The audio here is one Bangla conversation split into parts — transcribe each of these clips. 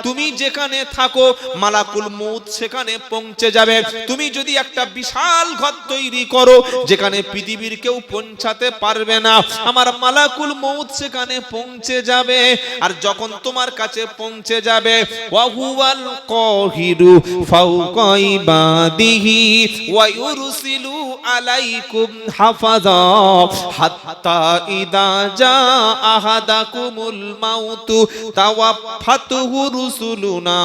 তুমি যেখানে থাকো মালাকুল মউত সেখানে পৌঁছে যাবে। তুমি যদি একটা বিশাল ঘর তৈরি করো যেখানে পৃথিবীর কেউ পৌঁছাতে পারবে না, আমার মালাকুল মউত সেখানে পৌঁছে যাবে। আর যখন তোমার কাছে পৌঁছে যাবে, ওয়া হুয়াল কাহিরু ফাওকা ইবাদিহি ওয়া ইউরসিলু আলাইকুম হাফাযা হাত্তা ইদা জা আহাদাকুমুল মাউতু তাওয়াফাতুহু রুসুলুনা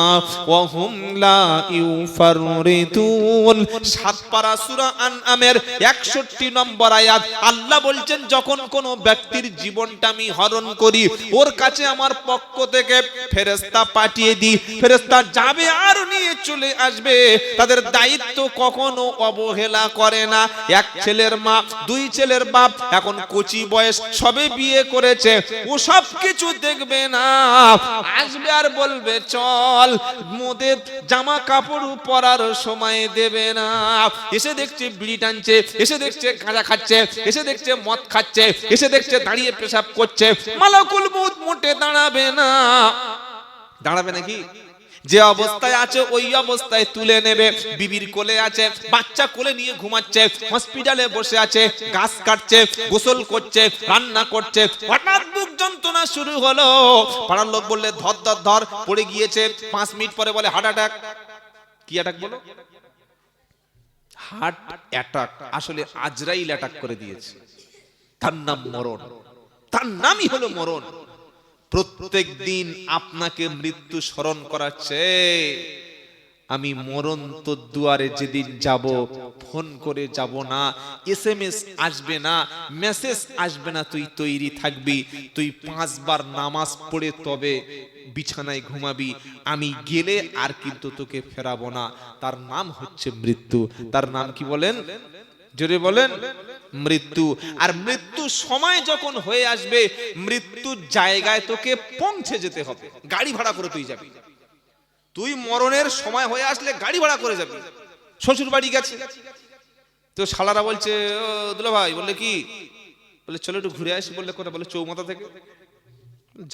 ওয়া হুম লা ইউফাররিতুন। ৭ পারা সূরা আনআমের ৬১ নম্বর আয়াত। আল্লাহ বলছেন, যখন কোন ব্যক্তির জীবনটা আমি হরণ করি, ওর কাছে আমার পক্ষ থেকে ফেরেশতা পাঠিয়ে দিই। ফেরেশতা যাবে আর নিয়ে চলে আসবে। তাদের দায়িত্ব কখনো অবহেলা করে না। এক ছেলের মা, 2 ছেলের বাপ, এখন কচি বয়স, সবে বিয়ে করেছে, ও সব কিছু দেখবে না। আসবে আর বলবে চল, মোদের জামা কাপড় পরার সময় দেবে না। এসে দেখছে বিড়ি টানছে, এসে দেখছে গাঁজা খাচ্ছে, এসে দেখছে মদ খাচ্ছে, এসে দেখছে দাঁড়িয়ে পেশাব করছে। মালাকুল মউত মোটে দাঁড়াবে না। দাঁড়াবে নাকি? যে অবস্থায় আছে ওই অবস্থায় তুলে নেবে। বিবির কোলে আছে, বাচ্চা কোলে নিয়ে ঘুমাচ্ছে, হসপিটালে বসে আছে, ঘাস কাটছে, গোসল করছে, রান্না করছে, হঠাৎ বুক যন্ত্রণা শুরু হলো। পাড়ার লোক বললে ধর ধর ধর, পড়ে গিয়েছে। 5 মিনিট পরে বলে হার্ট অ্যাটাক। কি অ্যাটাক বলো? Heart attack. আসলে আজরাইল অ্যাটাক করে দিয়েছে। তার নাম মরণ, তার নামই হলো মরণ। প্রত্যেক দিন আপনাকে মৃত্যু স্মরণ করাচ্ছে। আমি মরণ তো দুয়ারে যেদিন যাব, ফোন করে যাব না, SMS আসবে না, মেসেজ আসবে না, তুই তৈরি থাকবি। তুই 5 বার নামাজ পড়ে তবে বিছানায় ঘুমাবি। আমি গেলে আর কিন্তু তোকে ফেরাবো না। তার নাম হচ্ছে মৃত্যু। তার নাম কি বলেন? জোরে বলেন, মৃত্যু। আর মৃত্যু সময় যখন হয়ে আসবে, মৃত্যুর জায়গায় তোকে পৌঁছে যেতে হবে। গাড়ি ভাড়া করে তুই যাবি। তুই মরণের সময় হয়ে আসলে গাড়ি ভাড়া করে যাবি। শ্বশুর বাড়ি গেছে তো শালারা বলছে, ও দুলা ভাই, বললে কি? বলে চলো একটু ঘুরে আসি। বললে কোথায়? বলে চৌমাথা থেকে।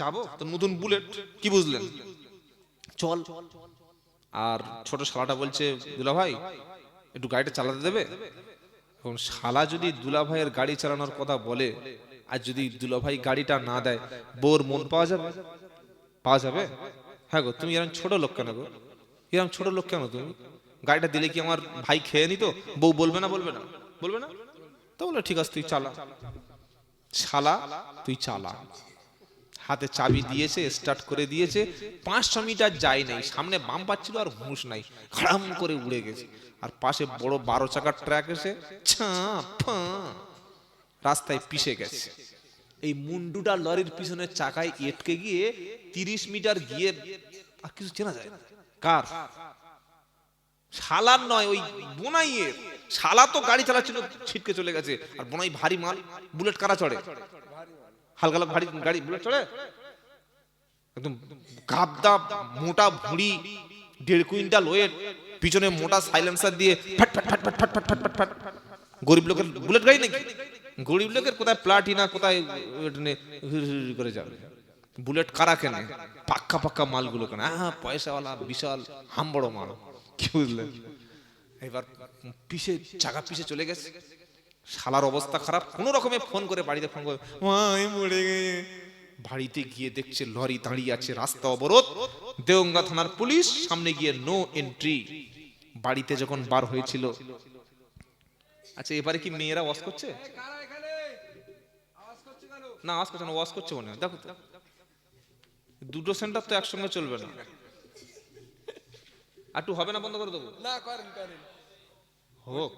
যাবো তো, নতুন বুলেট। কি বুঝলেন? চল। আর ছোট শালাটা বলছে, দুলা ভাই একটু গাড়িটা চালাতে দেবে? এখন শালা যদি দুলাভাইয়ের গাড়ি চালানোর কথা বলে, আর যদি দুলাভাই গাড়িটা না দেয়, বউর মন পাওয়া যাবে? পাওয়া যাবে? হ্যাঁ গো, তুমি এরকম ছোট লোক কেন গো? এরকম ছোট লোক কেন তুমি? গাড়িটা দিলে কি আমার ভাই খেয়ে নিত? বউ বলবে না? বলবে না? বলবে না? তো বলে ঠিক আছে, তুই চালা। শালা তুই চালা। হাতে চাবি দিয়েছে, স্টার্ট করে দিয়েছে। 500 মিটার যায় নাই, সামনে বাম পাচ্ছিল আর হুঁশ নাই, খাড়াম করে উড়ে গেছে। আর পাশে বড় 12 চাকার ট্রাক এসে রাস্তায় পিষে গেছে। এই মুন্ডুটা লরির পিছনের চাকায় এটকে গিয়ে 30 মিটার গিয়ে আর কিছু চেনা যায় না। কার? শালার নয়, ওই বোনাইয়ের। শালা তো গাড়ি চালাচ্ছিল, ছিটকে চলে গেছে। আর বোনাই ভারী মাল, বুলেট কারা চড়ে? হালকা ভারী গাড়ি বুলেট চড়ে? একদম গাবদা মোটা ভুঁড়ি, 1.5 কুইন্টাল ওয়েট, পিছনে মোটা সাইলেন্সার দিয়ে ফাট ফাট ফাট ফাট ফাট ফাট ফাট ফাট ফাট। গরিব লোকের বুলেট গাড়ি নাকি? গরিব লোকের কোথায় প্লাটিনা, কোথায় করে যাবে। বুলেট কারা কেনে? পাক্কা পাক্কা মালগুলো কেনে। হ্যাঁ, পয়সাওয়ালা বিশাল হামবড় মাল। কি বুঝলেন? এবার পিছে চাকা পিছে চলে গেছে। শালার অবস্থা খারাপ। কোন রকমে ফোন করে বাড়িতে ফোন করে, আমি মরে গেছে। বাড়িতে গিয়ে দেখছে লরি দাঁড়িয়ে আছে, রাস্তা অবরোধ। দেওঙ্গা থানার পুলিশ, সামনে গিয়ে নো এন্ট্রি। বাড়িতে যখন বার হয়েছিল, আচ্ছা এবারে কি মেয়েরা ওয়াশ করছে? না ওয়াশ করছে না, ওয়াশ করছে মনে হয়। দেখো তো, দুটো সেন্টার তো একসঙ্গে চলবে না। একটু হবে না, বন্ধ করে দেবো? না, করেন করেন, হোক।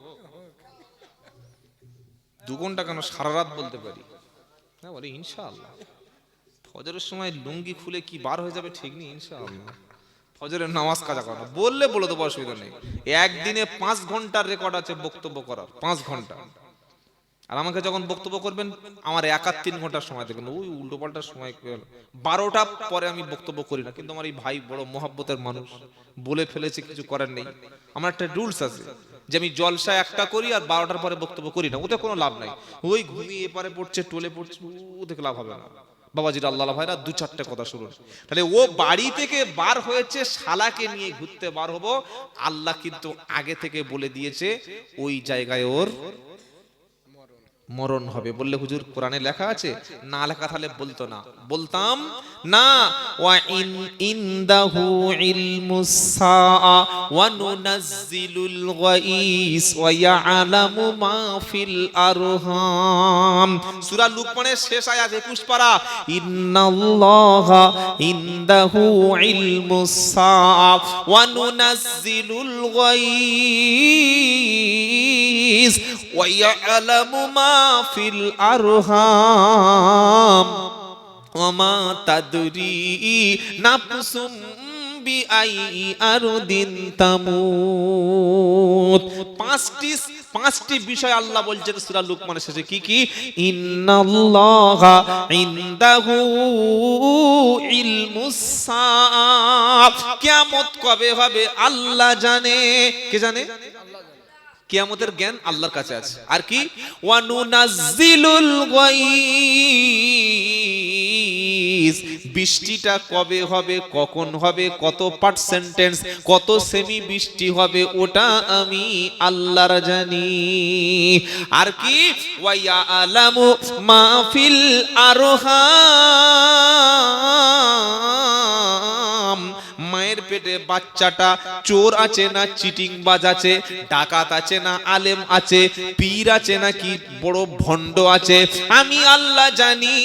2 ঘন্টা কেন, সারা রাত বলতে পারি না। বলে ইনশাআল্লাহ ফজরের সময় লুঙ্গি খুলে কি বার হয়ে যাবে ঠিক নেই। ইনশাআল্লাহ ফজরের নামাজ কাজা করা বললে বলে দেবো, অসুবিধা নেই। একদিনে 5 ঘন্টার রেকর্ড আছে বক্তব্য করার, 5 ঘন্টা। আর আমাকে যখন বক্তব্য করবেন, আমার একা 3 ঘন্টার সময় দেবেন। ওই উল্টো পাল্টার সময় 12টা পরে আমি বক্তব্য করি না। কিন্তু আমার এই ভাই বড় মহব্বতের মানুষ, বলে ফেলেছে, কিছু করার নেই। আমার একটা রুলস আছে যে আমি জলসা একটা করি আর 12টার পরে বক্তব্য করি না। ওতে কোনো লাভ নাই। ওই ঘুমিয়ে এপারে পড়ছে, টোলে পড়ছে, ওতে লাভ হবে না। বাবাজির আল্লাহ ভাইরা, দু চারটে কথা শুনুন। তাহলে ও বাড়ি থেকে বার হয়েছে শালাকে নিয়ে ঘুরতে বার হবো, আল্লাহ কিন্তু আগে থেকে বলে দিয়েছে ওই জায়গায় ওর মরণ হবে। বললে হুজুর কোরআনে লেখা আছে? না লেখা তাহলে বলতো না, বলতাম না। ওয়া ইনদাহু ইলমুস সাআ ওয়া নুনাজ্জিলুল গাইস ওয়া ইয়ালামু মা ফিল আরহাম। সূরা লুকমানের শেষ আয়াত 21 পারা, ইন্নাল্লাহা ইনদাহু ইলমুস সাআ ওয়া নুনাজ্জিলুল গাইস ওয়া ইয়ালামু মা ফিল আরহাম ওয়া মা তাদরি নাফসুম বিআই আরদিন তামুত। পাঁচটি বিষয় আল্লাহ বলছেন সূরা লুকমানের শেষে। কি কি? ইন্নাল্লাহা ইনদাহু ইলমুস সাআ, কিয়ামত কবে হবে আল্লাহ জানে। কে জানে? কিয়ামতের জ্ঞান আল্লাহর কাছে আছে। আর কি? ওয়া নুনাজ্জিলুল গাইস, বৃষ্টিটা কবে হবে, কখন হবে, কত পার্সেন্টেজ, কত সেমি বৃষ্টি হবে, ওটা আমি আল্লাহর জানি। আর কি? ওয়া ইয়ালামু মা ফিল আরহাম, মায়ের পেটে বাচ্চাটা চোর আছে না চিটিংবাজ আছে, ডাকাত আছে না আলেম আছে, পীর আছে না কি বড় ভণ্ড আছে, আমি আল্লাহ জানি।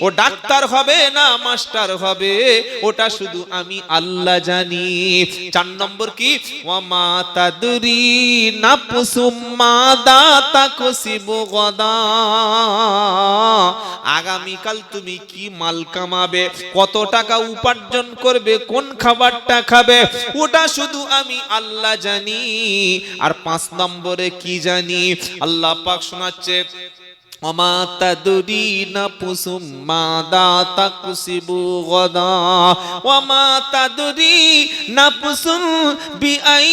ও ডাক্তার হবে না মাস্টার হবে, ওটা শুধু আমি আল্লাহ জানি। 4 নম্বর কি? ওয়া মা তাদরি নাফসুম মাদা তাকসিবু গাদা, আগামীকাল তুমি কি মাল কামাবে, কত টাকা উপার্জন করবে, কোন খাবারটা খাবে, ওটা শুধু আমি আল্লাহ জানি। আর 5 নম্বরে কি জানি? আল্লাহ পাক শোনাচ্ছে, ওমা তাদরি নাফসুম মাদা তাকসিবু গাদা ওমা তাদরি নাফসুম বিআই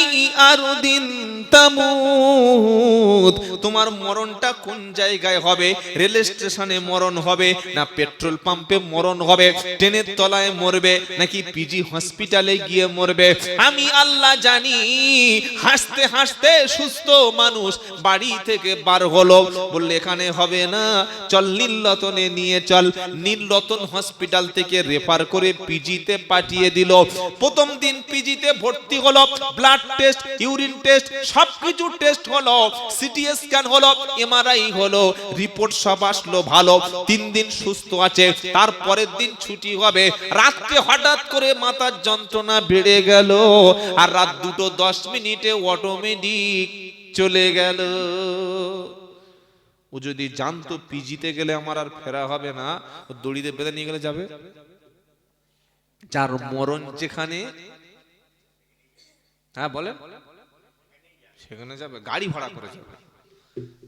আরদিন তামুত। তোমার মরণটা কোন জায়গায় হবে? রেল স্টেশনে মরণ হবে, না পেট্রোল পাম্পে মরণ হবে, ট্রেনের তলায় মরবে, নাকি পিজি হসপিটালে গিয়ে মরবে, আমি আল্লাহ জানি। হাসতে হাসতে সুস্থ মানুষ বাড়ি থেকে বার হলো, বললে এখানে হবে না, চল নীলরতনে নিয়ে চল। নীলরতন হসপিটাল থেকে রেফার করে পিজিতে পাঠিয়ে দিল। প্রথম দিন পিজিতে ভর্তি হলো, ব্লাড টেস্ট, ইউরিন টেস্ট, সবকিছু টেস্ট হলো, সিটি স্ক্যান হলো, এমআরআই হলো, রিপোর্ট সব আসলো ভালো। 3 দিন সুস্থ আছে, তারপরের দিন ছুটি হবে। রাতে হঠাৎ করে মাথার যন্ত্রণা বেড়ে গেল, আর রাত 2:10 অটোমেটিক চলে গেল। ও যদি জানতো পিজিতে গেলে আমার আর ফেরা হবে না, ও দড়িতে বেঁধে নিয়ে গেলে যাবে। যার মরণ যেখানে, হ্যাঁ বলেন, সেখানে যাবে, গাড়ি ভাড়া করে যাবে।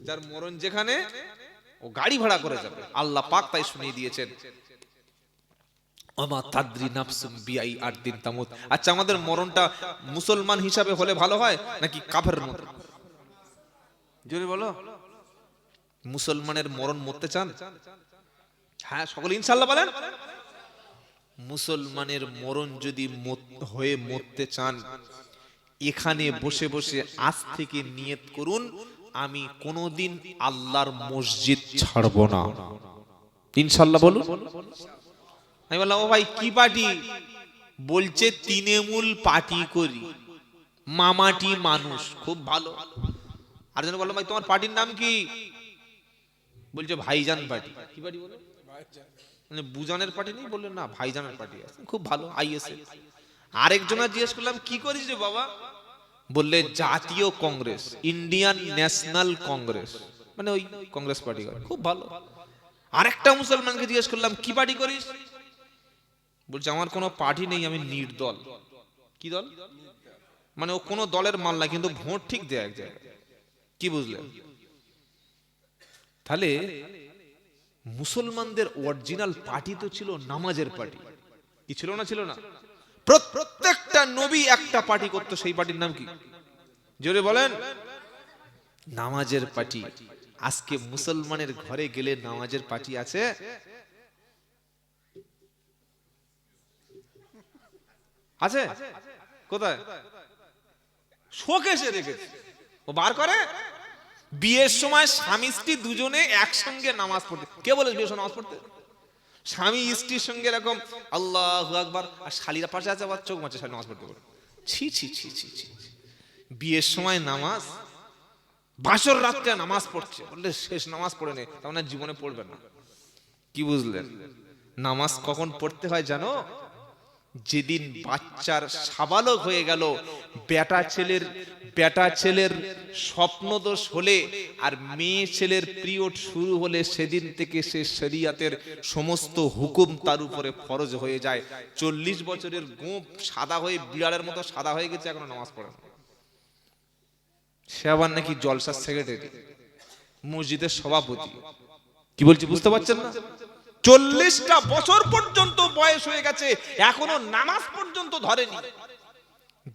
যার মরণ যেখানে, ও গাড়ি ভাড়া করে যাবে। আল্লাহ পাক তাই শুনিয়ে দিয়েছেন, ওমা তাদরি নাফসুম বিআই আরদিন তামুত। আচ্ছা, আমাদের মরণটা মুসলমান হিসাবে হলে ভালো হয় নাকি কাফের মত? জোরে বলো। মুসলমানের মরণ মরতে চান? হ্যাঁ সকলে ইনশাআল্লাহ বলেন। মুসলমানের মরণ যদি হয়ে মরতে চান, এখানে বসে বসে আজ থেকে নিয়ত করুন, আমি কোনোদিন আল্লাহর মসজিদ ছাড়বো না। ইনশাআল্লাহ বলুন। আমি বললাম, ও ভাই কি পার্টি? বলছে তৃণমূল পার্টি করি, মামাটি মানুষ, খুব ভালো। আর যেন বললাম, ভাই তোমার পার্টির নাম কি? বলছে ভাইজান পার্টি। কি পার্টি বলে? মানে বুজানের পার্টি নেই? বললেন না, ভাইজানের পার্টি আছে, খুব ভালো, আইএসএ। আরেকজনা জিজ্ঞেস করলাম, কি করিস রে বাবা? বললে জাতীয় কংগ্রেস, ইন্ডিয়ান ন্যাশনাল কংগ্রেস, মানে ওই কংগ্রেস পার্টি করে, খুব ভালো। আরেকটা মুসলমানকে জিজ্ঞেস করলাম, কি পার্টি করিস? বলছে আমার কোনো পার্টি নেই, আমি নির্দল। কি দল? মানে ও কোনো দলের মাল না, কিন্তু ভোট ঠিক দেয় এক জায়গায়। কি বুঝলেন? তাহলে মুসলমানদের অরিজিনাল পার্টি তো ছিল নামাজের পার্টি। কি ছিল না? ছিল না? প্রত্যেকটা নবী একটা পার্টি করতো, সেই পার্টির নাম কি? জোরে বলেন। নামাজের পার্টি। আজকে মুসলমানের ঘরে গেলে নামাজের পার্টি আছে? আছে কোথায়? শোকেসে রেখেছে, ও বার করে। বিয়ের সময় স্বামী স্ত্রী দুজনে একসঙ্গে নামাজ পড়তে। কে বলে বিয়ের সময় নামাজ পড়তে? স্বামী স্ত্রীর সঙ্গে এরকম আল্লাহু আকবার, আর শালীরা পাশে আছে আবার চোখ মাছে শালী নামাজ পড়তে পারে। ছি ছি ছি ছি ছি। বিয়ের সময় নামাজ, বাসর রাত্রে নামাজ পড়ছে, বললে শেষ নামাজ পড়ে নে, তার মানে জীবনে পড়বে না। কি বুঝলেন? নামাজ কখন পড়তে হয় জানো? যেদিন বাচ্চার সাবালক হয়ে গেল, বেটা ছেলের স্বপ্নদোষ হলে আর মেয়ে ছেলের পিরিয়ড শুরু হলে সেদিন থেকে সে শরীয়তের সমস্ত হুকুম তার উপরে ফরজ হয়ে যায়। 40 বছরের গোঁফ সাদা হয়ে বিড়ালের মতো সাদা হয়ে গেছে, এখনো নামাজ পড়ে না। সে আবার নাকি জলসার সেক্রেটারি, মসজিদের সভাপতি। কি বলছি বুঝতে পারছেন না? 40টা বছর পর্যন্ত বয়স হয়ে গেছে, এখনো নামাজ পর্যন্ত ধরেনি।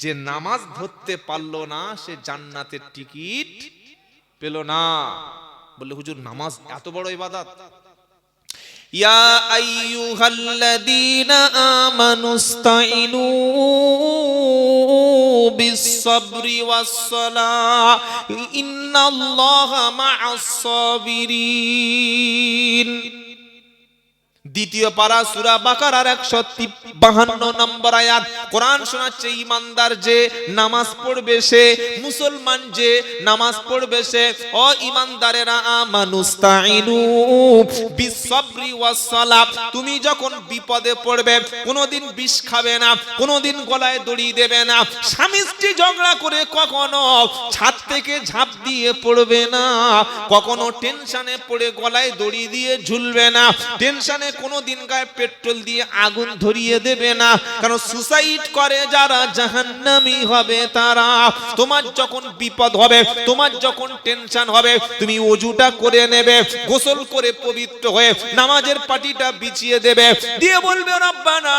যে নামাজ ধরতে পারলো না সে জান্নাতের টিকিট পেল না। বললে হুজুর নামাজ এত বড় ইবাদত? ইয়া আইয়ুহাল্লাযীনা আমানুস্তাইনু বিস-সাবরি ওয়াস-সালাহ ইন্নাল্লাহা মা'আস সাবিরিন। দ্বিতীয় পারা সূরা বাকারার 152 নম্বর আয়াত। কোরআন শোনাচ্ছে ঈমানদার যে নামাজ পড়বে সে, মুসলমান যে নামাজ পড়বে সে, ও ঈমানদারেরা আমানুস্তাইনু বিস-সাবরি ওয়াস-সালাহ, তুমি যখন বিপদে পড়বে কোনোদিন বিষ খাবে না, কোনোদিন গলায় দড়ি দেবে না, স্বামী স্ত্রী ঝগড়া করে কখনো ছাদ থেকে ঝাঁপ দিয়ে পড়বে না, কখনো টেনশনে পড়ে গলায় দড়ি দিয়ে ঝুলবে না, টেনশনে কোনোদিন গায়ে পেট্রোল দিয়ে আগুন ধরিয়ে দেবে না। কারণ সুসাইড করে যারা জাহান্নামী হবে তারা। তোমার যখন বিপদ হবে, তোমার যখন টেনশন হবে, তুমি ওযুটা করে নেবে, গোসল করে পবিত্র হয়ে নামাজের পাটিটা বিছিয়ে দেবে, দিয়ে বলবে রব্বানা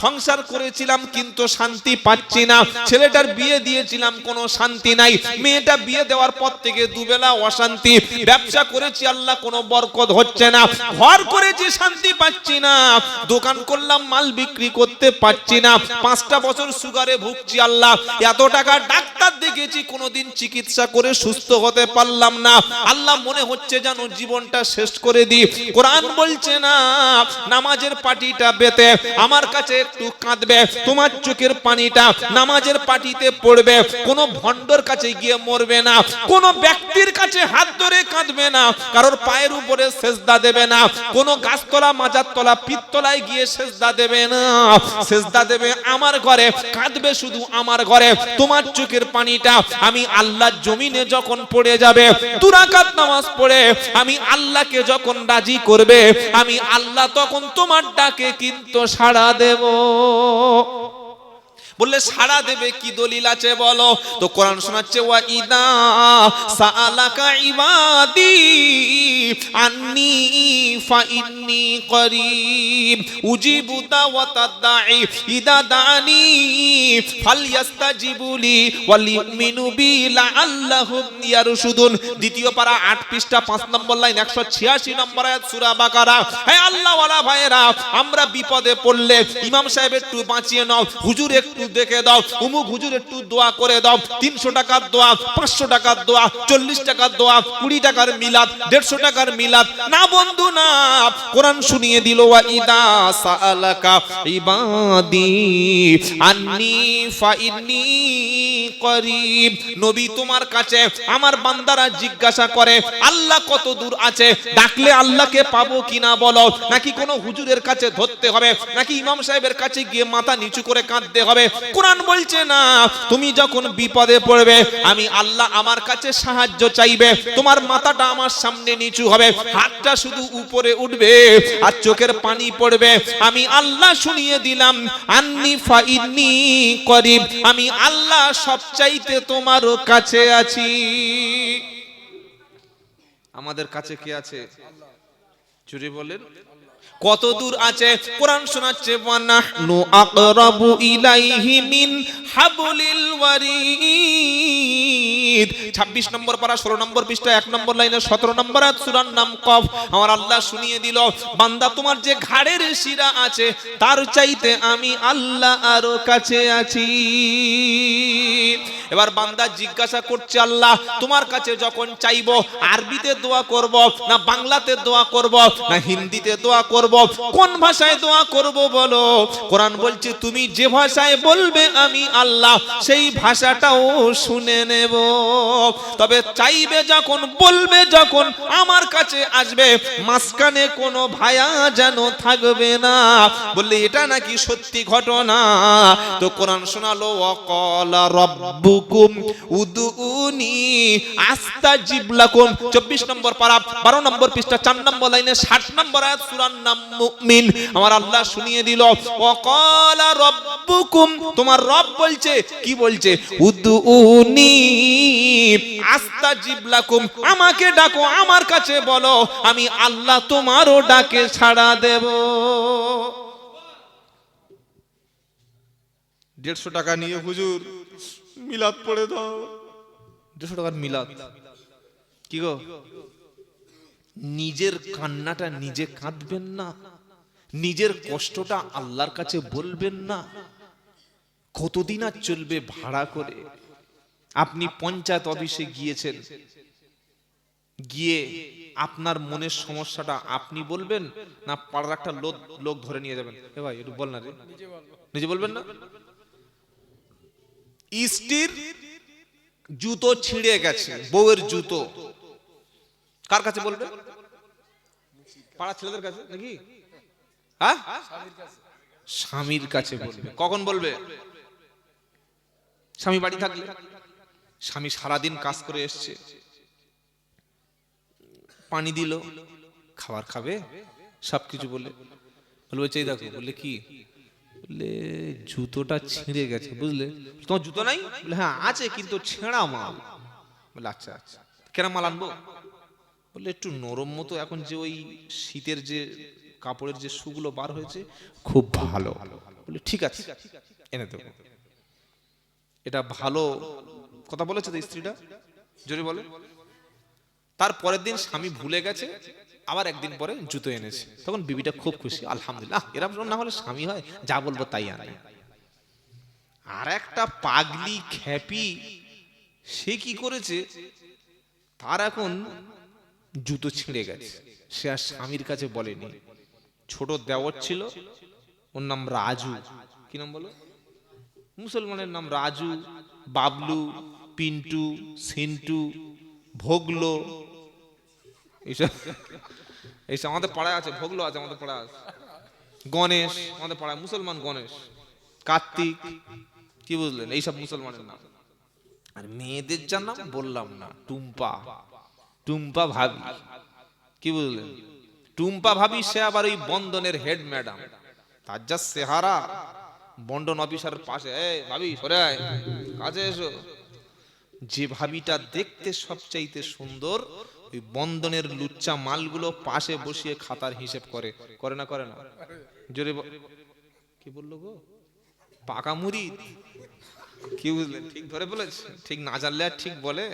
সংসার করেছিলাম কিন্তু শান্তি পাচ্ছি না, ছেলেটার বিয়ে দিয়েছিলাম কোনো শান্তি নাই, মেয়েটা বিয়ে দেওয়ার পর থেকে দুবেলা অশান্তি, ব্যবসা করেছি আল্লাহ কোনো বরকত হচ্ছে না, ঘর করেছি শান্তি পাচ্ছি না, দোকান করলাম মাল বিক্রি করতে পাচ্ছি না, 5টা বছর সুগারে ভুগছি আল্লাহ, এত টাকা ডাক্তার দেখেছি কোনোদিন চিকিৎসা করে সুস্থ হতে পারলাম না, আল্লাহ মনে হচ্ছে যেন জীবনটা শেষ করে দিই। কোরআন বলছে না নামাজের পাটিটা বেতে আমার কাছে একটু কাঁদবে, তোমার চোখের পানিটা নামাজের পাটিতে পড়বে, কোনো ভণ্ডর কাছে গিয়ে মরবে না, কোনো ব্যক্তির কাছে হাত ধরে কাঁদবে না, কারোর পায়ের উপরে সেজদা দেবে না, কোনো গাছতলা মাজার তলা পিত্তলায় গিয়ে সেজদা দেবে না, সেজদা দেবে আমার ঘরে, কাঁদবে শুধু আমার ঘরে। তোমার চোখের পানিটা আমি আল্লাহর জমিনে যখন পড়ে যাবে, 2 রাকাত নামাজ পড়ে আমি আল্লাহকে যখন রাজি করবে, আমি আল্লাহ তখন তোমার ডাকে কিন্তু সাড়া দেব। বললে সাড়া দেবে কি দলিল আছে বলো? তো কোরআন শোনাচ্ছে ওয়া ইদা সাআলাকা ইবাদি আন্নী ফাইন্নী করিব উজিবু দাওয়াতাদ দাঈ ইদা দানি ফালইস্তাজিবুলি ওয়ালিউমিনু বি লাআল্লাহুম ইয়ারশুদুন। দ্বিতীয় পারা 8 পৃষ্ঠা 5 নম্বর লাইন 186 নম্বর আয়াত সূরা বাকারা। হে আল্লাহ ওয়ালা ভাইরা, আমরা বিপদে পড়লে ইমাম সাহেব একটু বাঁচিয়ে নাও, হুজুর একটু দেখে দাও, উমুক হুজুর একটু দোয়া করে দাও, 300 টাকার দোয়া, 500 টাকার দোয়া, 40 টাকার দোয়া, 20 টাকার মিলাদ, 150 টাকার মিলাদ না বন্ধু না। কোরআন শুনিয়ে দিল ওয়া ইদা সাআলাকা ইবাদি আন্নী ফাইন্নী করিব। নবী তোমার কাছে আমার বান্দারা জিজ্ঞাসা করে আল্লাহ কত দূর আছে, ডাকলে আল্লাহকে পাবো কিনা বলো, নাকি কোনো হুজুরের কাছে ধরতে হবে, নাকি ইমাম সাহেবের কাছে গিয়ে মাথা নিচু করে কাঁদতে হবে? কোরআন বলছে না, তুমি যখন বিপদে পড়বে আমি আল্লাহ আমার কাছে সাহায্য চাইবে, তোমার মাথাটা আমার সামনে নিচু হবে, হাতটা শুধু উপরে উঠবে আর চোখের পানি পড়বে, আমি আল্লাহ শুনিয়ে দিলাম আন্নী ফাইন্নী করিব, আমি আল্লাহ সবচাইতে তোমার কাছে আছি। আমাদের কাছে কে আছে? জোরে বলেন কত দূর আছে? কোরআন শোনাচ্ছে ওয়ানাহনু আকরাবু ইলাইহি মিন হাবলিল ওয়ারিদ। 26 নম্বর পারা 16 নম্বর পৃষ্ঠা 1 নম্বর লাইনে 17 নম্বর আয়াত সূরার নাম কফ। আমার আল্লাহ শুনিয়ে দিল, বান্দা তোমার যে ঘাড়ের শিরা আছে তার চাইতে আমি আল্লাহ আরো কাছে আছি। এবার বান্দা জিজ্ঞাসা করছে, আল্লাহ তোমার কাছে যখন চাইবো আরবিতে দোয়া করব না বাংলাতে দোয়া করব না হিন্দিতে দোয়া করব, কোন ভাষায় দোয়া করব বলো? কোরআন বলছে তুমি যে ভাষায় বলবে আমি আল্লাহ সেই ভাষাটাও শুনে নেব। তবে চাইবে যখন, বলবে যখন, আমার কাছে আসবে, মাঝখানে কোনো ভায়া যেন থাকবে না। বললে এটা নাকি সত্যি ঘটনা? তো কোরআন শোনালো, ওয়াকালা রাব্বুকুম উদউনি আস্তাজিব লাকুম। 24 নম্বর পারা 12 নম্বর পৃষ্ঠা 4 নম্বর লাইনে 60 নম্বর আয়াত সূরার নাম মুমিন। আমার আল্লাহ শুনিয়ে দিল, ওয়াকালা রাব্বুকুম, তোমার রব বলছে, কি বলছে? উদউনি আস্তাজিব লাকুম, আমাকে ডাকো, আমার কাছে বলো, আমি আল্লাহ তোমারও ডাকে সাড়া দেব। 150 টাকা নিয়ে হুজুর মিলাদ পড়ে দাও। 150 টাকার মিলাদ কি গো? নিজের কান্নাটা নিজে কাঁদবেন না? নিজের কষ্টটা আল্লাহর কাছে বলবেন না? কতদিন আর চলবে ভাড়া করে? আপনি পঞ্চায়েত অফিসে গিয়েছেন, গিয়ে আপনার মনের সমস্যাটা আপনি বলবেন না পাড়ার একটা লোক ধরে নিয়ে যাবেন? এ ভাই একটু বল না রে, নিজে বলবেন না? স্ত্রীর জুতো ছিঁড়ে গেছে, বউয়ের জুতো, কার কাছে বলবে? পাড়া ছেলেদের কাছে নাকি? হ্যাঁ, স্বামীর কাছে বলবে। কখন বলবে? স্বামী বাড়ি থাকলে। স্বামী সারাদিন কাজ করে এসছে, পানি দিল, খাবার খাবে, সবকিছু বলে বলবে চাই দেখো। বললে কি? বললে জুতোটা ছিঁড়ে গেছে, বুঝলে? তোমার জুতো নাই? বলে হ্যাঁ আছে, কিন্তু ছেঁড়া মাল। বলে আচ্ছা আচ্ছা, কেন মাল আনবো? বললে একটু নরম মতো, এখন যে ওই শীতের যে কাপড়ের যে শুগুলো বার হয়েছে খুব ভালো। বলে ঠিক আছে এনে দেবো। এটা ভালো কথা বলেছে তো স্ত্রীটা, জোরে বলে। তার পরের দিন স্বামী ভুলে গেছে, আবার একদিন পরে জুতো এনেছে, তখন বিবিটা খুব খুশি, আলহামদুলিল্লাহ, এরকম না হলে স্বামী হয় যা বলবো তাই আনে। আর একটা পাগলি খ্যাপি, সে কি করেছে, তার এখন জুতো ছিঁড়ে গেছে, সে আর স্বামীর কাছে বলেনি। ছোট দেওর ছিল, ওর নাম রাজু। কি নাম বলো? মুসলমানের নাম রাজু, বাবলু, পিন্টু, সিন্টু, ভোগলো, এইসব এইসব আমাদের পাড়ায় আছে। ভোগলো আছে আমাদের পাড়ায় আছে, গণেশ আমাদের পাড়ায় মুসলমান, গণেশ, কার্তিক, কি বুঝলেন? এইসব মুসলমানের নাম। আর মেয়েদের যার নাম বললাম না, টুম্পা, টুম্পা ভাবি, কি বুঝলেন? টুম্পা ভাবি, সে আবার ওই বন্ধনের হেড ম্যাডাম, তার যা চেহারা, বন্ডন অফিসারের পাশে, এই ভাবি সরে আয়, কাছে এসো। যে ভাবিটা দেখতে সবচাইতে সুন্দর, ওই বন্ধনের লুচ্চা মালগুলো পাশে বসিয়ে খাতার হিসেব করে, করে না? করে না? জোরে কি বললো গো? পাকা মুড়ি, কি বুঝলেন? ঠিক ধরে বলেছে, ঠিক না জানলে আর ঠিক বলে।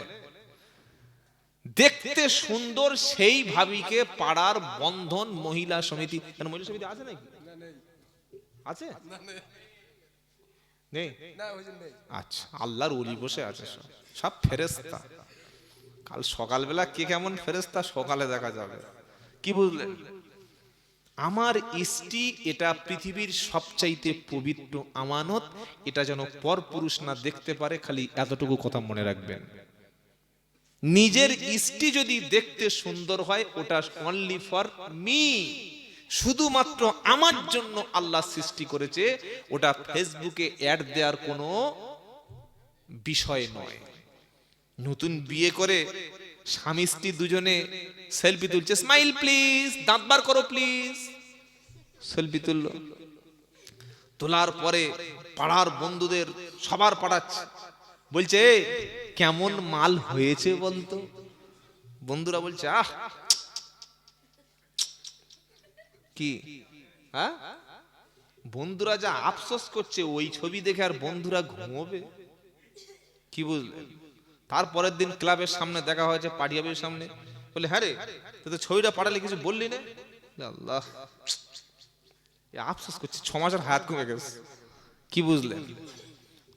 দেখতে সুন্দর সেই ভাবিকে পাড়ার বন্ধন মহিলা সমিতি, কেন মহিলা সমিতি আছে নাকি? আছে? নেই? আচ্ছা, আল্লাহর ওলি বসে আছে, সব ফেরেশতা। কাল সকালবেলা কে কেমন ফেরেশতা সকালে দেখা যাবে, কি বুঝলেন? আমার স্ত্রী এটা পৃথিবীর সবচাইতে পবিত্র আমানত, এটা যেন পরপুরুষ না দেখতে পারে, খালি এতটুকু কথা মনে রাখবেন। নিজের স্ত্রী যদি দেখতে সুন্দর হয়, ওটা অনলি ফর মি, শুধুমাত্র আমার জন্য আল্লাহ সৃষ্টি করেছে, ওটা ফেসবুকে অ্যাড দেওয়ার কোনো বিষয় নয়। নতুন বিয়ে করে স্বামী স্ত্রী দুজনে সেলফি তুলছে, স্মাইল প্লিজ, দাঁত বার করো প্লিজ, সেলফি তুললো, তোলার পরে পাড়ার বন্ধুদের সবার পাঠাচ্ছে, বলছে কেমন মাল হয়েছে বলতো? বন্ধুরা বলছে আহ কি, হ্যাঁ? বন্ধুরা যা আফসোস করছে ওই ছবি দেখে, আর বন্ধুরা ঘুমোবে, কি বুঝলেন? তারপরের দিন ক্লাবের সামনে দেখা হয়েছে, পার্টি অফিসের সামনে। বলে হ্যাঁ রে, তুই তো ছবিটা পাঠালে, কিছু বললি না। আল্লাহ, আফসোস করছি, 6 মাসের হায়াত কমে গেছে। কি বুঝলেন?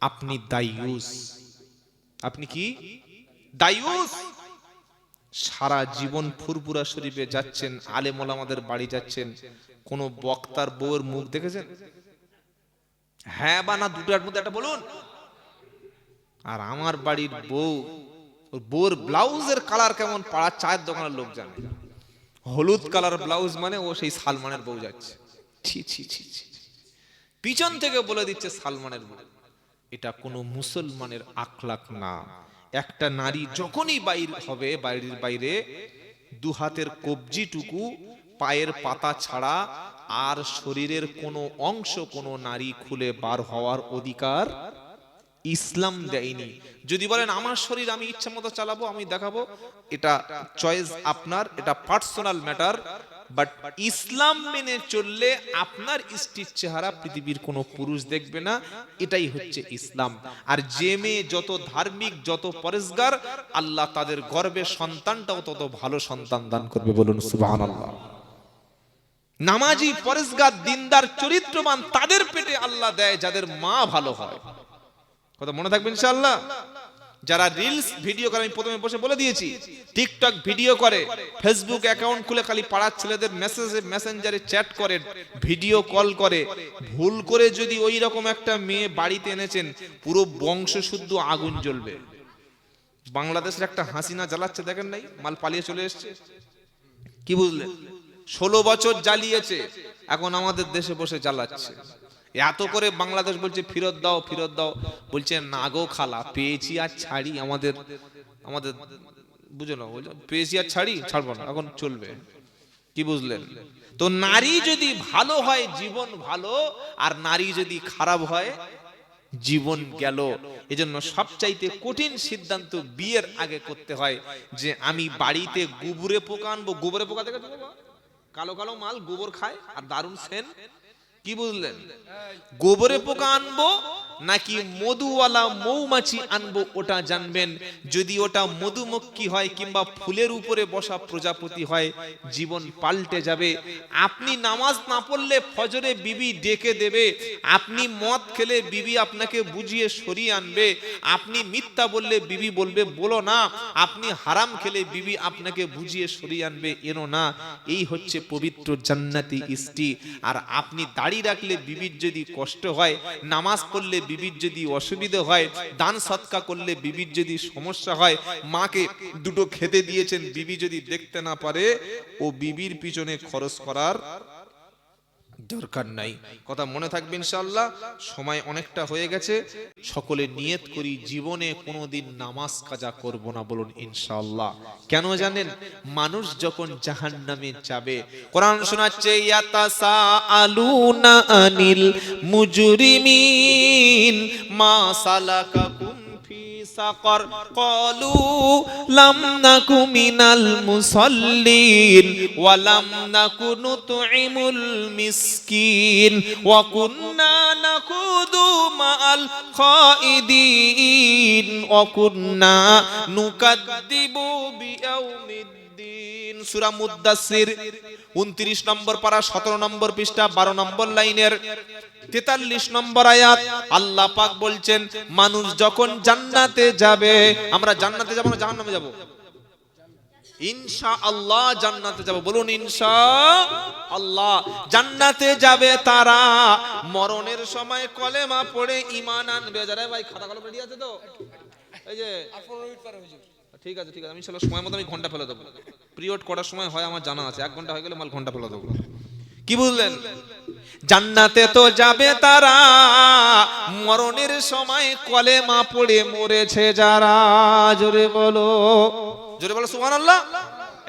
আপনি দায়ুস। আপনি কি দায়ুস? সারা জীবন ফুরপুরা শরীফে যাচ্ছেন, আলেম ওলামাদের বাড়ি যাচ্ছেন, কোন বক্তার বউয়ের মুখ দেখেছেন? হ্যাঁ বা না, দুটার মধ্যে একটা বলুন। আর আমার বাড়ির বউ, বউর ব্লাউজের কালার কেমন পাড়ার চায়ের দোকানের লোক জানে। হলুদ কালার ব্লাউজ মানে ও সেই সালমানের বউ যাচ্ছে। ছি ছি ছি ছি, পিছন থেকে বলে দিচ্ছে সালমানের বউ। এটা কোনো মুসলমানের আখলাক না। একটা নারী যখনই বাইর হবে, বাড়ির বাইরে দু হাতের কবজিটুকু, পায়ের পাতা ছাড়া আর শরীরের কোনো অংশ কোনো নারী খুলে বার হওয়ার অধিকার ইসলাম দেয়নি। যদি বলেন আমার শরীর আমি ইচ্ছা মতো চালাবো, আমি দেখাবো, এটা চয়েস আপনার, এটা পার্সোনাল ম্যাটার। বাট ইসলাম মেনে চললে আপনার স্ত্রীর চেহারা পৃথিবীর কোনো পুরুষ দেখবে না, এটাই হচ্ছে ইসলাম। আর যে মেয়ে যত ধার্মিক, যত পরেশগার, আল্লাহ তাদের গর্ভে সন্তানটাও তত ভালো সন্তান দান করবে। বলুন সুবহানাল্লাহ। নামাজি, পরেশগার, দিনদার, চরিত্রবান তাদের পেটে আল্লাহ দেয় যাদের মা ভালো হয়। কথা মনে থাকবে ইনশাআল্লাহ। যারা রিলস ভিডিও করে, আমি প্রথমে বসে বলে দিয়েছি, টিকটক ভিডিও করে, ফেসবুক অ্যাকাউন্ট খুলে খালি পাড়ার ছেলেদের মেসেঞ্জারে চ্যাট করে, ভিডিও কল করে, ভুল করে যদি ওই রকম একটা মেয়ে বাড়িতে এনেছেন, পুরো বংশ শুদ্ধ আগুন জ্বলবে। বাংলাদেশের একটা হাসিনা জ্বালাচ্ছে, দেখেন নাই? মাল পালিয়ে চলে এসছে। কি বুঝলেন? 16 বছর জ্বালিয়েছে, এখন আমাদের দেশে বসে জ্বালাচ্ছে। এত করে বাংলাদেশ বলছে ফেরত দাও, ফেরত দাও, বলছে না গো খালা, পেয়েছি আর ছাড়ি, আমাদের বুঝো না, পেয়েছি আর ছাড়বো না, এখন চলবে। কি বুঝলেন? তো নারী যদি ভালো হয় জীবন ভালো, আর নারী যদি খারাপ হয় জীবন গেল। এজন্য সবচাইতে কঠিন সিদ্ধান্ত বিয়ের আগে করতে হয় যে আমি বাড়িতে গোবরে পোকা আনবো। গোবরে পোকা দেখেছো বাবা? কালো কালো মাল, গোবর খায় আর দারুণ সেন। কি বুঝলেন? গোবরে পোকা আনবো নাকি মধুওয়ালা মৌমাছি আনবো, ওটা জানবেন। যদি ওটা মধুমক্খি হয় কিংবা ফুলের উপরে বসা প্রজাপতি হয়, জীবন পাল্টে যাবে। আপনি নামাজ না পড়লে ফজরে বিবি ডেকে দেবে, আপনি মদ খেলে বিবি আপনাকে বুঝিয়ে সরিয়ে আনবে, আপনি মিথ্যা বললে বিবি বলবে বলো না, আপনি হারাম খেলে বিবি আপনাকে বুঝিয়ে সরিয়ে আনবে এনো না। এই হচ্ছে পবিত্র জান্নাতি স্ত্রী। আর আপনি দাড়ি রাখলে বিবির যদি কষ্ট হয়, নামাজ পড়লে বিবির যদি অসুবিধা হয়, দান সৎকা করলে বিবির যদি সমস্যা হয়, মাকে দুটো খেতে দিয়েছেন, বিবি যদি দেখতে না পারে, ও বিবির পিছনে খরচ করার দরকার নাই। কথা মনে থাকবে ইনশাআল্লাহ। সময় অনেকটা হয়ে গেছে, সকলে নিয়ত করি জীবনে কোনোদিন নামাজ কাজা করব না। বলুন ইনশাআল্লাহ। কেন জানেন? মানুষ যখন জাহান্নামে যাবে, কোরআন শোনাচ্ছে ইয়াতাসাআলুনা আনিল মুজরিমিন মা সালাকাকুম ফি সাকার ক্বালু লাম নাকু মিনাল মুসাল্লিন ওয়া লাম নাকু নুতঈমুল মিসকিন ওয়া কুন্না নাকুদু মাআল খাইদিন ওয়া কুন্না নুকাদ্দিবু বিয়াউমিদ্দিন। সূরা মুদ্দাসসির 29 নম্বর পারা, 17 নম্বর পৃষ্ঠা, 12 নম্বর লাইনের 43 নম্বর আয়াত। আল্লাহ পাক বলছেন মানুষ যখন জান্নাতে যাবে, আমরা জান্নাতে যাব না জাহান্নামে যাব? ইনশাআল্লাহ জান্নাতে যাব। বলুন ইনশাআল্লাহ। জান্নাতে যাবে তারা মরণের সময় কলেমা পড়ে ঈমান আনবে। যারা ভাই খাতা কলম রেডি আছে তো? এই যে ঠিক আছে ঠিক আছে, আমি ইনশাআল্লাহ সময় মতো আমি ঘন্টা ফেলে দেবো। পিরিয়ড করার সময় হয় আমার জানা আছে, 1 ঘন্টা হয়ে গেলে মাল ঘন্টা ফেলে দেবো। কি বুঝলেন? জান্নাতে তো যাবে তারা মরণের সময় কলেমা পড়ে মরেছে যারা। জোরে বলো, জোরে বলো সুবহানাল্লাহ।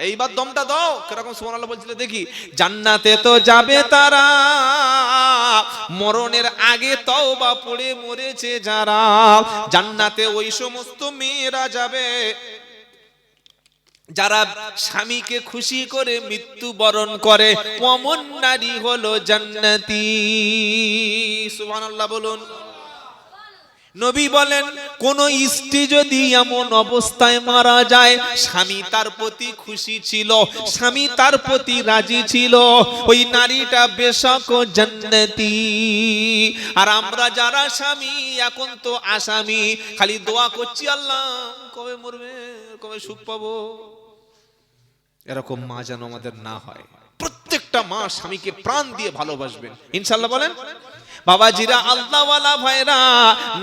এইবার দমটা দাও, কিরকম সুবহানাল্লাহ বলছিলে দেখি। জান্নাতে তো যাবে তারা মরণের আগে তওবা পড়ে মরেছে যারা। জান্নাতে ওই সমস্ত মেয়েরা যাবে যারা স্বামীকে খুশি করে মৃত্যুবরণ করে, অমন নারী হলো জান্নাতি। সুবহানাল্লাহ বলুন। নবী বলেন কোন স্ত্রী যদি এমন অবস্থায় মারা যায়, স্বামী তার প্রতি খুশি ছিল, স্বামী তার প্রতি রাজি ছিল, ওই নারীটা বেশক জান্নাতি। আর আমরা যারা স্বামী এখন তো আসামি, খালি দোয়া করছি আল্লাহ কবে মরবে, কবে সুখ পাবো। এরকম মা যেন আমাদের না হয়। প্রত্যেকটা মা স্বামীকে প্রাণ দিয়ে ভালোবাসবেন ইনশাআল্লাহ। বলেন বাবাজিরা, আল্লাহওয়ালা ভাইরা,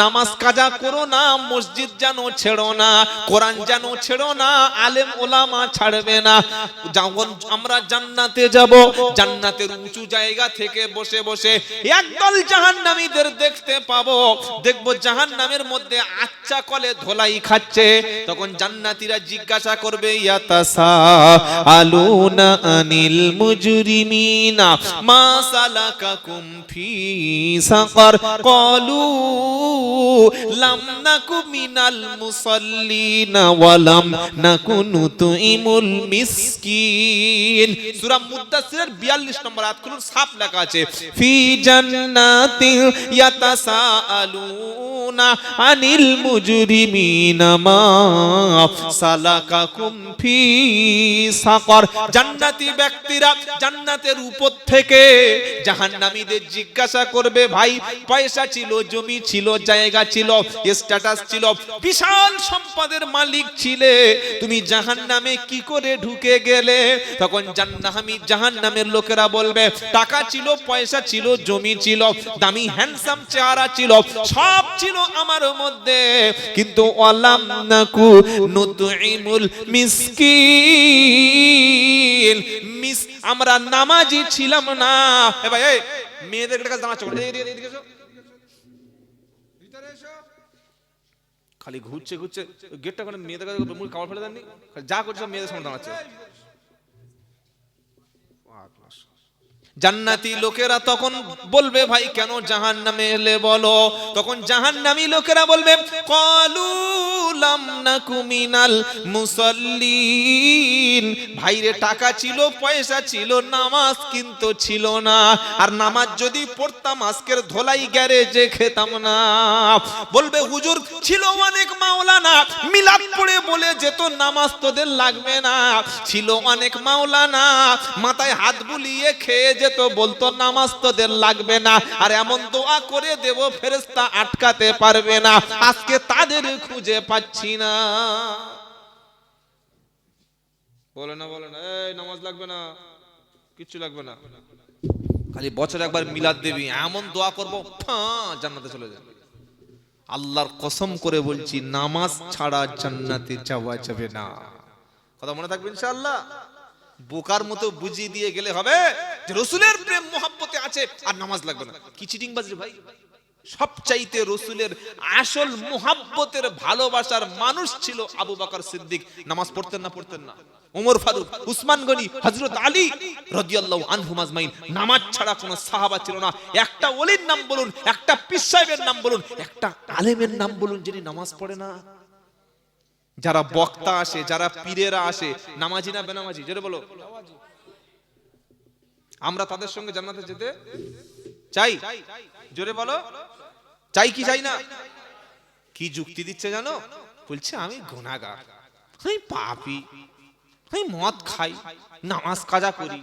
নামাজ কাজা করো না, মসজিদ যেন ছেড়ো না, কোরআন যেন ছেড়ো না, আলেম ওলামা ছাড়বে না। যখন আমরা জান্নাতে যাব, জান্নাতের উঁচু জায়গা থেকে বসে বসে একদল জাহান্নামীদের দেখতে পাবো। দেখবো জাহান্নামের মধ্যে আচ্ছা কলে ধোলাই খাচ্ছে। তখন জান্নাতীরা জিজ্ঞাসা করবে, ইয়াতাসা আলুনা আনিল মুজরিমিনা মা সালাকাকুম ফি সাকার ক্বালু লাম নাকু মিনাল মুসাল্লিনা ওয়া লাম নাকু নুতইমুল মিসকিন। সূরা মুদ্দাসসিরের 42 নম্বর আয়াত খুলুন, সাফ লেখা আছে ফি জান্নাতি ইয়াতাসাআলুনা আনিল মুজরিমিনা মা সালাকাকুম ফি সাকার। জান্নাতি ব্যক্তিরা জান্নাতের উপর থেকে জাহান্নামীদের জিজ্ঞাসা করবে, ভাই পয়সা ছিল, জমি ছিল, জায়গা ছিল, স্ট্যাটাস ছিল, বিশাল সম্পদের মালিক ছিলে, তুমি জাহান্নামে কি করে ঢুকে গেলে? তখন জাহান্নামের লোকেরা বলবে, টাকা ছিল, পয়সা ছিল, জমি ছিল, দামি হ্যান্ডসাম চেহারা ছিল, সব ছিল আমার মধ্যে, কিন্তু ওয়ালাম নাকু নুতইমুল মিসকিন, আমরা নামাজি ছিলাম না। এ ভাই, এই মেয়েদের কাছে দাঁড়াচ্ছ, এদিকে এসো, ভিতরে এসো। খালি ঘুরছে ঘুরছে গেটটা করে মেয়েদের কাছে মুখ কাপড় ফেলে দেননি, যা করছে মেয়েদের সামনে দাঁড়াচ্ছে। জান্নাতি লোকেরা তখন বলবে, ভাই কেন জাহান্নামে এলে বলো? তখন জাহান্নামী লোকেরা বলবে, ক্বালু লাম নাকু মিনাল মুসাল্লিন, ভাইরে টাকা ছিল, পয়সা ছিল, নামাজ কিন্তু ছিল না। আর নামাজ যদি পড়তাম আজকের ধোলাই গ্যারেজে খেতাম না। বলবে, হুজুর ছিল অনেক মাওলানা, মিলাদ পড়ে বলে যেত নামাজ তোদের লাগবে না। ছিল অনেক মাওলানা, মাথায় হাত বুলিয়ে খেয়ে যেত, বলতো নামাজ তোদের লাগবে না। আর এমন দোয়া করে দেব ফেরেশতা আটকাতে পারবে না। আজকে তাদের খুঁজে পাচ্ছি না। বলে না এই নামাজ লাগবে না, কিচ্ছু লাগবে না, খালি বছরে একবার মিলাদ দেবী, এমন দোয়া করবো জান্নাতে চলে যাবে। আল্লাহর কসম করে বলছি, নামাজ ছাড়া জান্নাতে যাওয়া যাবে না। কথা মনে থাকবে ইনশাআল্লাহ। বোকার মতো বুঝিয়ে দিয়ে গেলে হবে যে রসুলের প্রেম মোহাব্বতে আছে আর নামাজ লাগবে না। কি চিটিং বাজরে ভাই। সবচাইতে রসুলের আসল মোহাব্বতের ভালোবাসার মানুষ ছিল আবু বকর সিদ্দিক। নামাজ পড়তেন না? পড়তেন না। ওমর ফারুক, উসমান গনি, হযরত আলী রাদিয়াল্লাহু আনহুম আজমাইন, নামাজ ছাড়া কোনো সাহাবা ছিল না। একটা ওলির নাম বলুন, একটা পীর সাহেবের নাম বলুন, একটা আলেমের নাম বলুন যিনি নামাজ পড়ে না। যারা বক্তা আসে, যারা পীরেরা আসে, নামাজি না বেনামাজি? জোরে বলো। আমরা তাদের সঙ্গে জান্নাতে যেতে চাই? জোরে বলো। চাই কি চাই না? কি যুক্তি দিচ্ছে জানো? বলছে আমি গুনাহগার, আমি পাপী, আমি মদ খাই, নামাজ কাজা করি,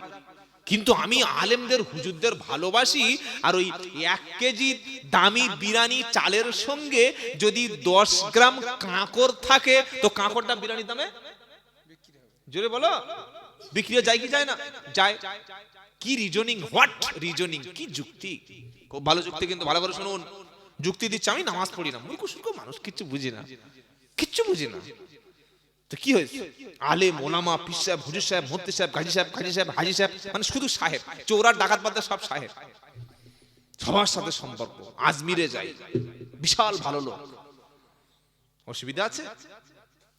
কিন্তু আমি আলেমদের হুজুরদের ভালোবাসি। আর ওই 1 কেজি দামি বিরিয়ানি চালের সঙ্গে যদি 10 গ্রাম কাঁকর থাকে, তো কাঁকরটা বিরিয়ানির দামে জোরে বলো বিক্রি যায় কি যায় না? যায়। কি রিজনিং, হোয়াট রিজনিং, কি যুক্তি! খুব ভালো যুক্তি, কিন্তু ভালো করে শুনুন। যুক্তি দিচ্ছে আমি নামাজ পড়ি না, মূর্খ সূর্খ মানুষ, কিচ্ছু বুঝি না, কিচ্ছু বুঝি না। তো কি হয়েছে? আলেম ওলামা, পীর সাহেব, হুজুর সাহেব, মুফতি সাহেব, গাজী সাহেব, কাজী সাহেব, হাজী সাহেব, মানে শুধু সাহেব, চোরার ডাকাত বাদে সব সাহেব, সবার সাথে সম্পর্ক। আজমিরে যাই, বিশাল ভালো লোক। অসুবিধা আছে?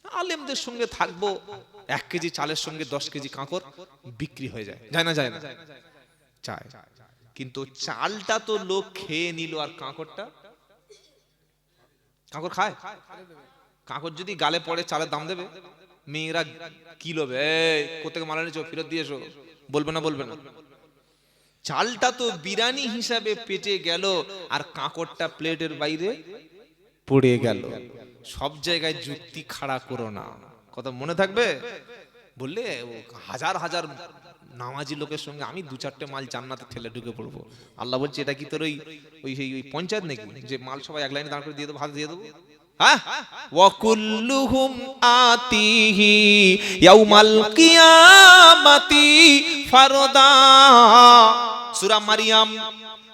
আলেমদের সঙ্গে থাকবো, 1 কেজি চালের সঙ্গে 10 কেজি কাঁকর বিক্রি হয়ে যায়। যায় না? যায় না? চায়। কিন্তু চালটা তো লোক খেয়ে নিল, আর কাঁকরটা? কাঁকর খায়? কাঁকর যদি গালে পড়ে চালের দাম দেবে? মেয়েরা কিলো কোথেকে মাল এনেছো, ফেরত দিয়ে এসো, বলবে না? বলবে না? চালটা তো বিরিয়ানি হিসাবে পেটে গেল, আর কাঁকরটা প্লেটের বাইরে পড়ে গেল। সব জায়গায় যুক্তি খাড়া করো না, কথা মনে থাকবে। বললে হাজার হাজার নামাজি লোকের সঙ্গে আমি দু চারটে মাল জান্নাতে ঠেলে ঢুকে পড়বো, আল্লাহ বলছে এটা কি তোর ওই ওই ওই পঞ্চায়েত নাকি যে মাল সবাই এক লাইনে দাঁড় করে দিয়ে দেবো, হাত দিয়ে দেবো? হ্যাঁ, ওয়াকুল্লুহুম আতিহি ইয়াউমাল কিয়ামাতি ফারদা। সূরা মারিয়াম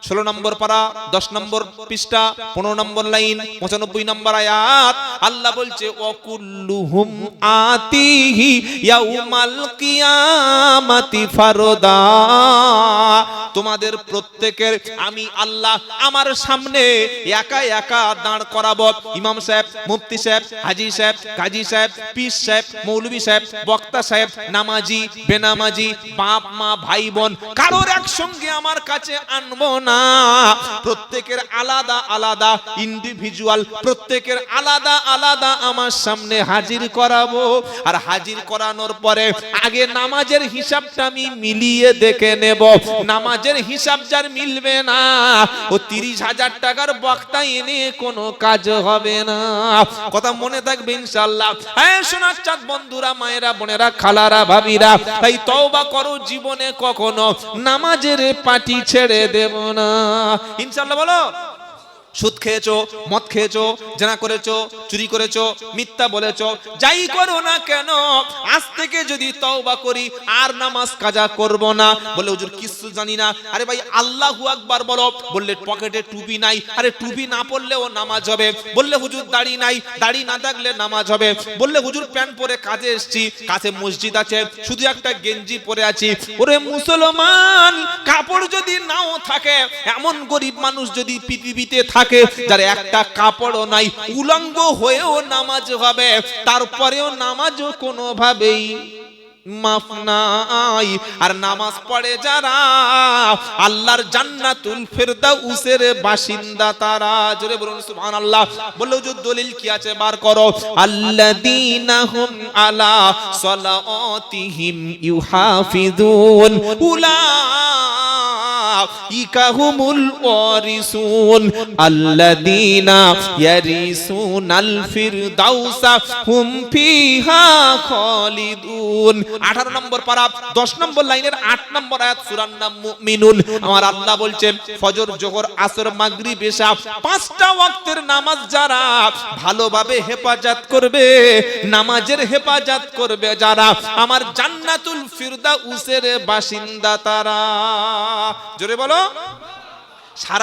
16 নম্বর পারা 10 নম্বর পৃষ্ঠা 15 নম্বর লাইন 95 নম্বর আয়াত। আল্লাহ বলছে ওয়াকুল্লুহুম আতিহি ইয়াউমাল কিয়ামাতি ফারদা, তোমাদের প্রত্যেকের আমি আল্লাহ আমার সামনে একা একা দাঁড় করাবো। ইমাম সাহেব, মুফতি সাহেব, হাজী সাহেব, গাজী সাহেব, পীর সাহেব, মৌলভী সাহেব, বক্তা সাহেব, নামাজি, বেনামাজি, বাপ মা, ভাই বোন, কারোর একসঙ্গে আমার কাছে আনবো না। প্রত্যেকের আলাদা আলাদা ইন্ডিভিজুয়াল, প্রত্যেকের আলাদা আলাদা আমার সামনে হাজির করাবো। আর হাজির করানোর পরে আগে নামাজের হিসাবটা আমি মিলিয়ে দেখে নেব। নামাজের হিসাব যার মিলবে না, ও 30,000 টাকার বক্তা এনে কোনো কাজ হবে না। কথা মনে থাকবে ইনশাআল্লাহ। হ্যাঁ সোনার চাঁদ বন্ধুরা, মায়েরা, বোনেরা, খালারা, ভাবিরা, তাই তওবা করো, জীবনে কখনো নামাজের পাটি ছেড়ে দেব না ইনশাআল্লাহ। বলো, সুদ খেয়েছো, মদ খেয়েছো, জেনা করেছো, চুরি করেছো, মিথ্যা বলেছো, যাই করো না কেন, আজ থেকে যদি তওবা করি আর নামাজ কাজা করব না। বলে হুজুর কিছু জানি না। আরে ভাই আল্লাহু আকবার বলো। বললে পকেটে টুপি নাই। আরে টুপি না পরলেও নামাজ হবে। বললে হুজুর দাড়ি নাই, দাড়ি না থাকলে নামাজ হবে। বললে হুজুর প্যান্ট পরে কাজে এসেছি, কাছে মসজিদ আছে, শুধু একটা গেঞ্জি পরে আছি। ওরে মুসলমান, কাপড় যদি নাও থাকে, এমন গরিব মানুষ যদি পৃথিবীতে থাকে যার একটা কাপড়ও নাই, উলঙ্গ হয়েও নামাজ হবে, তারপরেও নামাজও কোনোভাবেই মাফ নাই। আর নামাজ পড়ে যারা, আল্লাহর জান্নাতুল ফেরদাউসের বাসিন্দা তারা। জোরে বলুন সুবহানাল্লাহ। বললো যে দলিল কি আছে বার করো। আল্লাযীনা হুম আলা সালাওয়াতিহিম ইউহাফিজুন উলাইকা হুমুল ওয়ারিসুন আল্লাযীনা ইয়ারিসুনাল ফিরদাউসা হুম ফিহা খালিদুন। 18 নম্বর পারা 10 নম্বর লাইনের 8 নম্বর আয়াত, সূরার নাম মুমিনুন। আমার আল্লাহ বলছেন ফজর, যোহর, আসর, মাগরিব, এশা 5টা ওয়াক্তের নামাজ যারা ভালোভাবে হেফাজত করবে, নামাজের হেফাজত করবে যারা, আমার জান্নাতুল ফিরদাউসের বাসিন্দা তারা। জোরে বলো। সারা